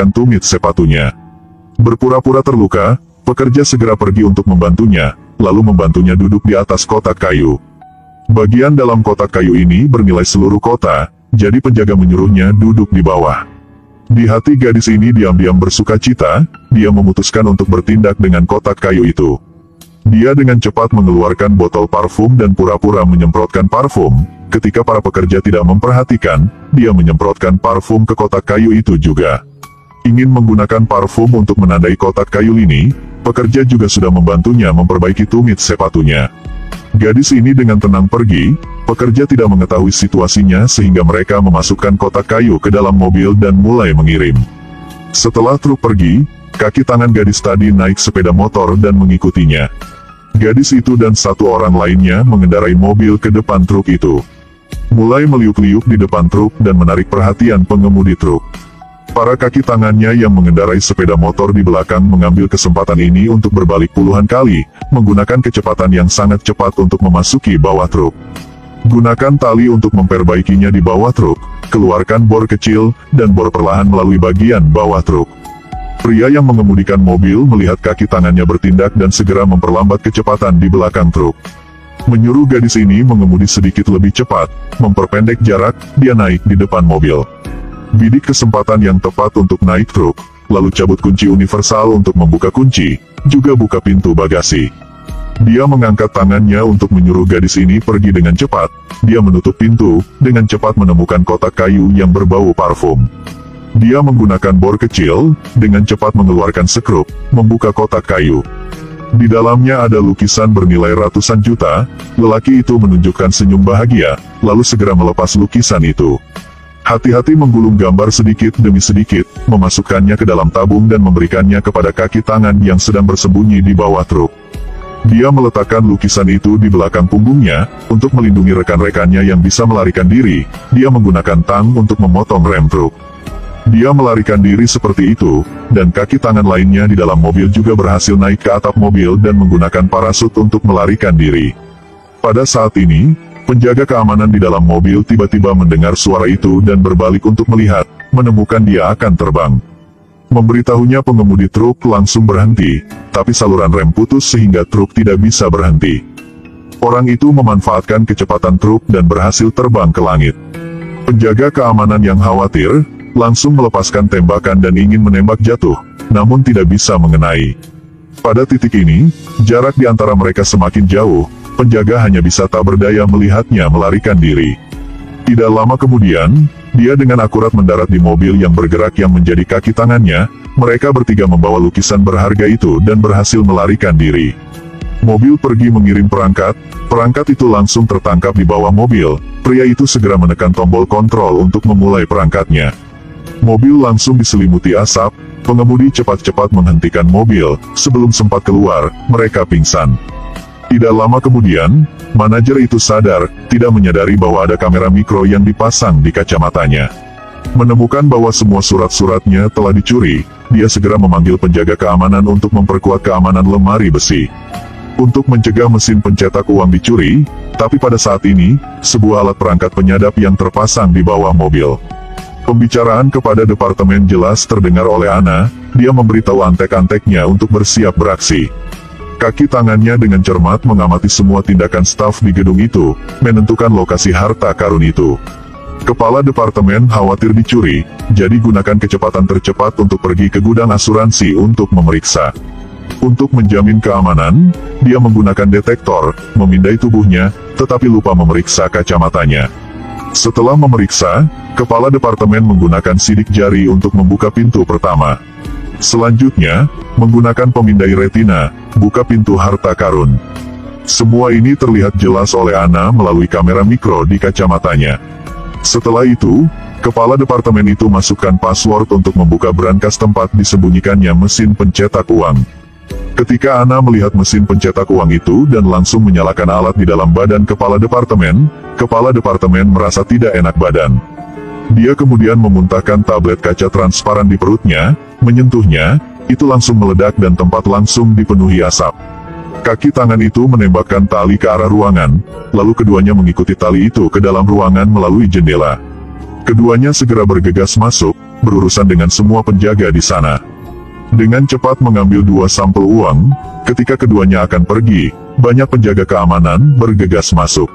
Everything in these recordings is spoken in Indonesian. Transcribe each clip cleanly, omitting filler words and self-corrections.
tumit sepatunya. Berpura-pura terluka, pekerja segera pergi untuk membantunya, lalu membantunya duduk di atas kotak kayu. Bagian dalam kotak kayu ini bernilai seluruh kota, jadi penjaga menyuruhnya duduk di bawah. Di hati gadis ini diam-diam bersuka cita, dia memutuskan untuk bertindak dengan kotak kayu itu. Dia dengan cepat mengeluarkan botol parfum dan pura-pura menyemprotkan parfum. Ketika para pekerja tidak memperhatikan, dia menyemprotkan parfum ke kotak kayu itu juga. Ingin menggunakan parfum untuk menandai kotak kayu ini, pekerja juga sudah membantunya memperbaiki tumit sepatunya. Gadis ini dengan tenang pergi, pekerja tidak mengetahui situasinya sehingga mereka memasukkan kotak kayu ke dalam mobil dan mulai mengirim. Setelah truk pergi, kaki tangan gadis tadi naik sepeda motor dan mengikutinya. Gadis itu dan satu orang lainnya mengendarai mobil ke depan truk itu. Mulai meliuk-liuk di depan truk dan menarik perhatian pengemudi truk. Para kaki tangannya yang mengendarai sepeda motor di belakang mengambil kesempatan ini untuk berbalik puluhan kali, menggunakan kecepatan yang sangat cepat untuk memasuki bawah truk. Gunakan tali untuk memperbaikinya di bawah truk, keluarkan bor kecil, dan bor perlahan melalui bagian bawah truk. Pria yang mengemudikan mobil melihat kaki tangannya bertindak dan segera memperlambat kecepatan di belakang truk. Menyuruh gadis ini mengemudi sedikit lebih cepat, memperpendek jarak, dia naik di depan mobil. Bidik kesempatan yang tepat untuk naik truk, lalu cabut kunci universal untuk membuka kunci, juga buka pintu bagasi. Dia mengangkat tangannya untuk menyuruh gadis ini pergi dengan cepat, dia menutup pintu, dengan cepat menemukan kotak kayu yang berbau parfum. Dia menggunakan bor kecil, dengan cepat mengeluarkan sekrup, membuka kotak kayu. Di dalamnya ada lukisan bernilai ratusan juta, lelaki itu menunjukkan senyum bahagia, lalu segera melepas lukisan itu. Hati-hati menggulung gambar sedikit demi sedikit, memasukkannya ke dalam tabung dan memberikannya kepada kaki tangan yang sedang bersembunyi di bawah truk. Dia meletakkan lukisan itu di belakang punggungnya, untuk melindungi rekan-rekannya yang bisa melarikan diri, dia menggunakan tang untuk memotong rem truk. Dia melarikan diri seperti itu, dan kaki tangan lainnya di dalam mobil juga berhasil naik ke atap mobil dan menggunakan parasut untuk melarikan diri. Pada saat ini, penjaga keamanan di dalam mobil tiba-tiba mendengar suara itu dan berbalik untuk melihat, menemukan dia akan terbang. Memberitahunya pengemudi truk langsung berhenti, tapi saluran rem putus sehingga truk tidak bisa berhenti. Orang itu memanfaatkan kecepatan truk dan berhasil terbang ke langit. Penjaga keamanan yang khawatir, langsung melepaskan tembakan dan ingin menembak jatuh, namun tidak bisa mengenai. Pada titik ini, jarak di antara mereka semakin jauh, penjaga hanya bisa tak berdaya melihatnya melarikan diri. Tidak lama kemudian, dia dengan akurat mendarat di mobil yang bergerak yang menjadi kaki tangannya, mereka bertiga membawa lukisan berharga itu dan berhasil melarikan diri. Mobil pergi mengirim perangkat, perangkat itu langsung tertangkap di bawah mobil, pria itu segera menekan tombol kontrol untuk memulai perangkatnya. Mobil langsung diselimuti asap, pengemudi cepat-cepat menghentikan mobil, sebelum sempat keluar, mereka pingsan. Tidak lama kemudian, manajer itu sadar, tidak menyadari bahwa ada kamera mikro yang dipasang di kacamatanya. Menemukan bahwa semua surat-suratnya telah dicuri, dia segera memanggil penjaga keamanan untuk memperkuat keamanan lemari besi. Untuk mencegah mesin pencetak uang dicuri, tapi pada saat ini, sebuah alat perangkat penyadap yang terpasang di bawah mobil. Pembicaraan kepada departemen jelas terdengar oleh Ana, dia memberitahu antek-anteknya untuk bersiap beraksi. Kaki tangannya dengan cermat mengamati semua tindakan staf di gedung itu, menentukan lokasi harta karun itu. Kepala departemen khawatir dicuri, jadi gunakan kecepatan tercepat untuk pergi ke gudang asuransi untuk memeriksa. Untuk menjamin keamanan, dia menggunakan detektor, memindai tubuhnya, tetapi lupa memeriksa kacamatanya. Setelah memeriksa, kepala departemen menggunakan sidik jari untuk membuka pintu pertama. Selanjutnya, menggunakan pemindai retina, buka pintu harta karun. Semua ini terlihat jelas oleh Ana melalui kamera mikro di kacamatanya. Setelah itu, kepala departemen itu masukkan password untuk membuka brankas tempat disembunyikannya mesin pencetak uang. Ketika Ana melihat mesin pencetak uang itu dan langsung menyalakan alat di dalam badan kepala departemen merasa tidak enak badan. Dia kemudian memuntahkan tablet kaca transparan di perutnya, menyentuhnya, itu langsung meledak dan tempat langsung dipenuhi asap. Kaki tangan itu menembakkan tali ke arah ruangan, lalu keduanya mengikuti tali itu ke dalam ruangan melalui jendela. Keduanya segera bergegas masuk, berurusan dengan semua penjaga di sana. Dengan cepat mengambil 2 sampel uang, ketika keduanya akan pergi, banyak penjaga keamanan bergegas masuk.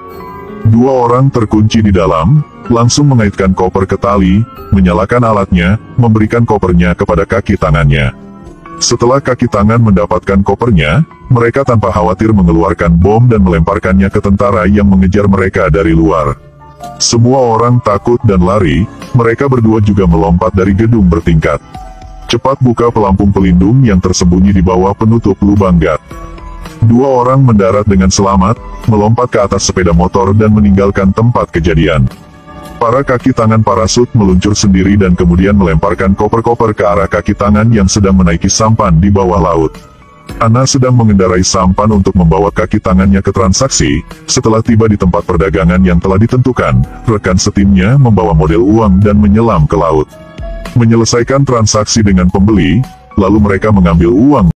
2 orang terkunci di dalam, langsung mengaitkan koper ke tali, menyalakan alatnya, memberikan kopernya kepada kaki tangannya. Setelah kaki tangan mendapatkan kopernya, mereka tanpa khawatir mengeluarkan bom dan melemparkannya ke tentara yang mengejar mereka dari luar. Semua orang takut dan lari, mereka berdua juga melompat dari gedung bertingkat. Cepat buka pelampung pelindung yang tersembunyi di bawah penutup lubang gat. 2 orang mendarat dengan selamat, melompat ke atas sepeda motor dan meninggalkan tempat kejadian. Para kaki tangan parasut meluncur sendiri dan kemudian melemparkan koper-koper ke arah kaki tangan yang sedang menaiki sampan di bawah laut. Ana sedang mengendarai sampan untuk membawa kaki tangannya ke transaksi. Setelah tiba di tempat perdagangan yang telah ditentukan, rekan setimnya membawa model uang dan menyelam ke laut. Menyelesaikan transaksi dengan pembeli, lalu mereka mengambil uang